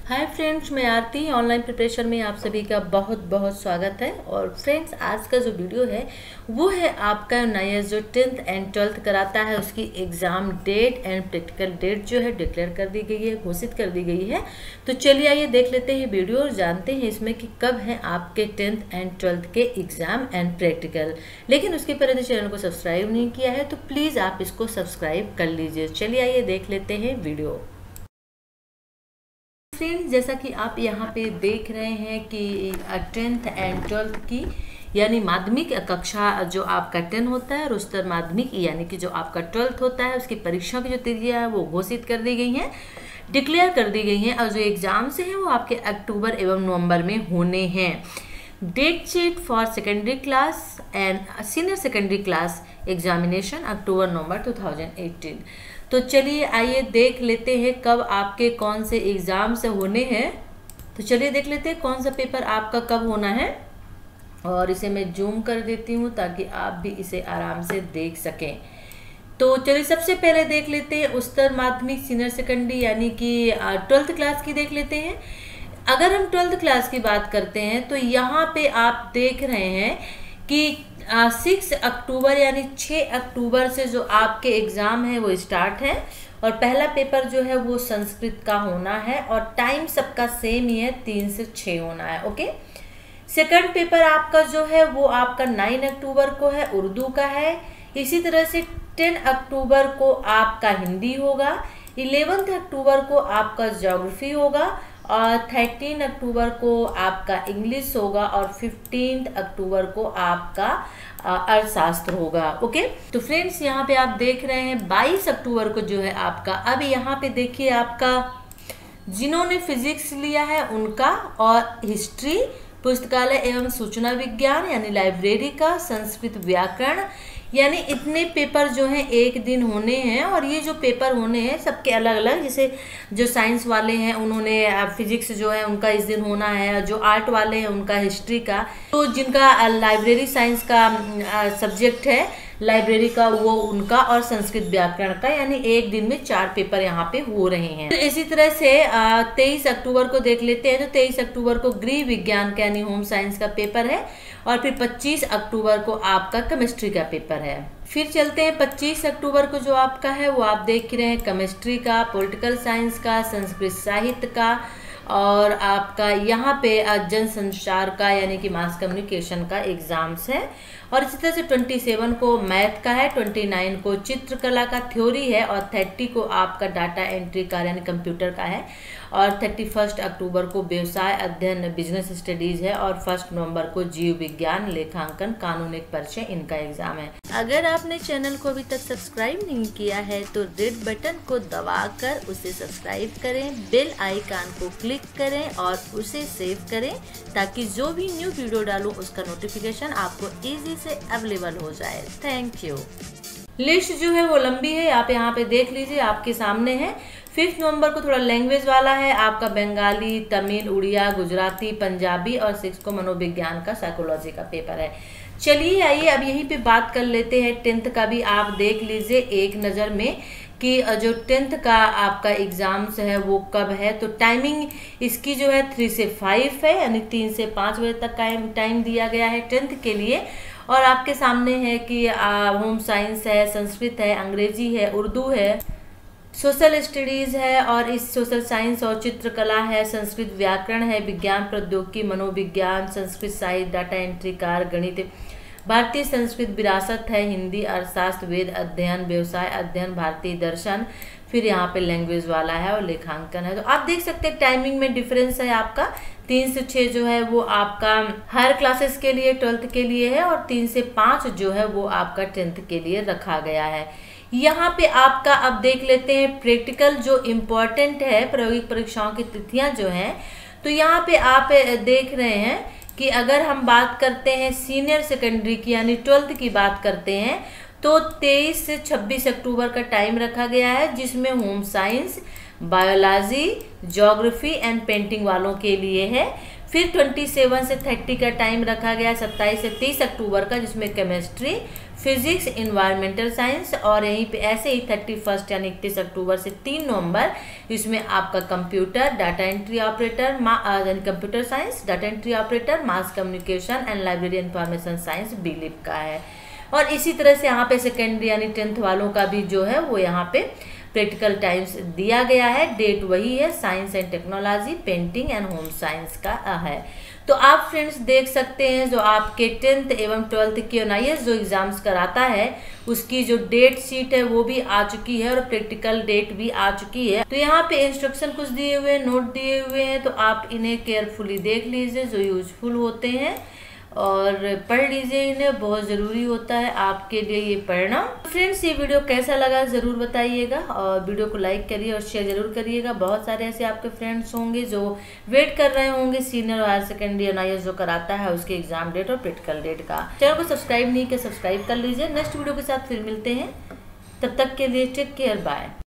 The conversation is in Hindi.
हाय फ्रेंड्स, मैं आरती ऑनलाइन प्रिपरेशन में आप सभी का बहुत बहुत स्वागत है। और फ्रेंड्स, आज का जो वीडियो है वो है आपका नया जो 10th एंड 12th कराता है उसकी exam date and practical date जो है डिक्लेयर कर दी गई है, घोषित कर दी गई है। तो चलिए आइए देख लेते हैं वीडियो और जानते हैं इसमें कि कब है आपके 10th एंड 12th के एग्ज़ाम एंड प्रैक्टिकल। लेकिन उसके पहले चैनल को सब्सक्राइब नहीं किया है तो प्लीज़ आप इसको सब्सक्राइब कर लीजिए। चलिए आइए देख लेते हैं वीडियो। फ्रेंड्स, जैसा कि आप यहाँ पे देख रहे हैं कि 10th एंड 12th की यानी माध्यमिक कक्षा जो आपका 10 होता है और उच्चतर माध्यमिक यानी कि जो आपका 12th होता है उसकी परीक्षा की जो तिथियां है वो घोषित कर दी गई हैं, डिक्लेयर कर दी गई हैं। और जो एग्ज़ाम से हैं वो आपके अक्टूबर एवं नवंबर में होने हैं। Date sheet for secondary class and senior secondary class examination October November 2018। तो चलिए आइए देख लेते हैं कब आपके कौन से एग्ज़ाम से होने हैं। तो चलिए देख लेते हैं कौन सा पेपर आपका कब होना है। और इसे मैं जूम कर देती हूँ ताकि आप भी इसे आराम से देख सकें। तो चलिए सबसे पहले देख लेते हैं उच्चतर माध्यमिक सीनियर सेकेंडरी यानी कि 12th क्लास की देख लेते हैं। अगर हम 12th क्लास की बात करते हैं तो यहाँ पे आप देख रहे हैं कि 6 अक्टूबर यानी 6 अक्टूबर से जो आपके एग्ज़ाम है वो स्टार्ट है। और पहला पेपर जो है वो संस्कृत का होना है और टाइम सबका सेम ही है, 3 से 6 होना है। ओके। सेकंड पेपर आपका जो है वो आपका 9 अक्टूबर को है, उर्दू का है। इसी तरह से 10 अक्टूबर को आपका हिंदी होगा, 11 अक्टूबर को आपका ज्योग्राफी होगा और 13 अक्टूबर को आपका इंग्लिश होगा और 15 अक्टूबर को आपका अर्थशास्त्र होगा। ओके। तो फ्रेंड्स, यहाँ पे आप देख रहे हैं 22 अक्टूबर को जो है आपका, अब यहाँ पे देखिए आपका जिन्होंने फिजिक्स लिया है उनका, और हिस्ट्री, पुस्तकालय एवं सूचना विज्ञान यानी लाइब्रेरी का, संस्कृत व्याकरण, यानी इतने पेपर जो हैं एक दिन होने हैं। और ये जो पेपर होने हैं सबके अलग अलग, जैसे जो साइंस वाले हैं उन्होंने फिजिक्स जो है उनका इस दिन होना है, जो आर्ट वाले हैं उनका हिस्ट्री का, तो जिनका लाइब्रेरी साइंस का सब्जेक्ट है लाइब्रेरी का वो उनका, और संस्कृत व्याकरण का, यानी एक दिन में 4 पेपर यहाँ पे हो रहे हैं। तो इसी तरह से 23 अक्टूबर को देख लेते हैं। तो 23 अक्टूबर को गृह विज्ञान का यानी होम साइंस का पेपर है और फिर 25 अक्टूबर को आपका केमिस्ट्री का पेपर है। फिर चलते हैं 25 अक्टूबर को जो आपका है वो आप देख रहे हैं केमिस्ट्री का, पॉलिटिकल साइंस का, संस्कृत साहित्य का, और आपका यहाँ पे जनसंचार का यानी कि मास कम्युनिकेशन का एग्जाम्स है। और इसी तरह से 27 को मैथ का है, 29 को चित्रकला का थ्योरी है और 30 को आपका डाटा एंट्री का यानी कंप्यूटर का है, और 31 अक्टूबर को व्यवसाय अध्ययन बिजनेस स्टडीज है, और 1 नवंबर को जीव विज्ञान, लेखांकन, कानूनिक परिचय इनका एग्जाम है। अगर आपने चैनल को अभी तक सब्सक्राइब नहीं किया है तो रेड बटन को दबाकर उसे सब्सक्राइब करें, बेल आइकन को क्लिक करें और उसे सेव करें ताकि जो भी न्यू वीडियो डालूं उसका नोटिफिकेशन आपको इजी से अवेलेबल हो जाए। Thank you. लिस्ट जो है वो लंबी है, आप यहाँ पे देख लीजिए, आपके सामने है। 5 नवंबर को थोड़ा लैंग्वेज वाला है आपका, बंगाली, तमिल, उड़िया, गुजराती, पंजाबी, और 6 को मनोविज्ञान का साइकोलॉजी का पेपर है। चलिए आइए अब यहीं पे बात कर लेते हैं 10th का भी। आप देख लीजिए एक नज़र में कि जो 10th का आपका एग्ज़ाम्स है वो कब है। तो टाइमिंग इसकी जो है 3 से 5 है, यानी 3 से 5 बजे तक का टाइम दिया गया है 10th के लिए। और आपके सामने है कि होम साइंस है, संस्कृत है, अंग्रेजी है, उर्दू है, सोशल स्टडीज़ है, और इस सोशल साइंस और चित्रकला है, संस्कृत व्याकरण है, विज्ञान प्रौद्योगिकी, मनोविज्ञान, संस्कृत साहित्य, डाटा एंट्री, कार, गणित, भारतीय संस्कृत विरासत है, हिंदी, अर्थशास्त्र, वेद अध्ययन, व्यवसाय अध्ययन, भारतीय दर्शन, फिर यहाँ पे लैंग्वेज वाला है और लेखांकन है। तो आप देख सकते हैं टाइमिंग में डिफरेंस है आपका। 3 से 6 जो है वो आपका हायर क्लासेस के लिए 12th के लिए है, और 3 से 5 जो है वो आपका 10th के लिए रखा गया है। यहाँ पे आपका अब देख लेते हैं प्रैक्टिकल जो इम्पोर्टेंट है, प्रायोगिक परीक्षाओं की तिथियां जो हैं। तो यहाँ पे आप देख रहे हैं कि अगर हम बात करते हैं सीनियर सेकेंडरी की यानी 12th की बात करते हैं तो 23 से 26 अक्टूबर का टाइम रखा गया है, जिसमें home science, biology, geography and painting वालों के लिए है। फिर 27 से 30 का टाइम रखा गया है 27 से 30 अक्टूबर का, जिसमें केमिस्ट्री, फिजिक्स, इन्वायरमेंटल साइंस, और यहीं पे ऐसे ही 31 यानी 31 अक्टूबर से 3 नवंबर इसमें आपका कंप्यूटर, डाटा एंट्री ऑपरेटर, यानी computer science, data entry operator, mass communication and library information science बीलिप का है। और इसी तरह से यहाँ पे सेकेंडरी यानी 10th वालों का भी जो है वो यहाँ पे प्रैक्टिकल टाइम्स दिया गया है। डेट वही है, science and technology, painting and home science का है। तो आप फ्रेंड्स देख सकते हैं जो आपके 10th एवं 12th की NIS जो एग्जाम्स कराता है उसकी जो डेट शीट है वो भी आ चुकी है और प्रैक्टिकल डेट भी आ चुकी है। तो यहाँ पे इंस्ट्रक्शन कुछ दिए हुए हैं, नोट दिए हुए हैं, तो आप इन्हें केयरफुली देख लीजिए जो यूजफुल होते हैं और पढ़ लीजिए इन्हें, बहुत ज़रूरी होता है आपके लिए ये पढ़ना। फ्रेंड्स ये वीडियो कैसा लगा ज़रूर बताइएगा और वीडियो को लाइक करिए और शेयर ज़रूर करिएगा। बहुत सारे ऐसे आपके फ्रेंड्स होंगे जो वेट कर रहे होंगे सीनियर और हायर सेकेंडरी NIS जो कराता है उसके एग्जाम डेट और प्रैक्टिकल डेट का। चैनल को सब्सक्राइब नहीं किया, सब्सक्राइब कर लीजिए। नेक्स्ट वीडियो के साथ फिर मिलते हैं, तब तक के लिए टेक केयर, बाय।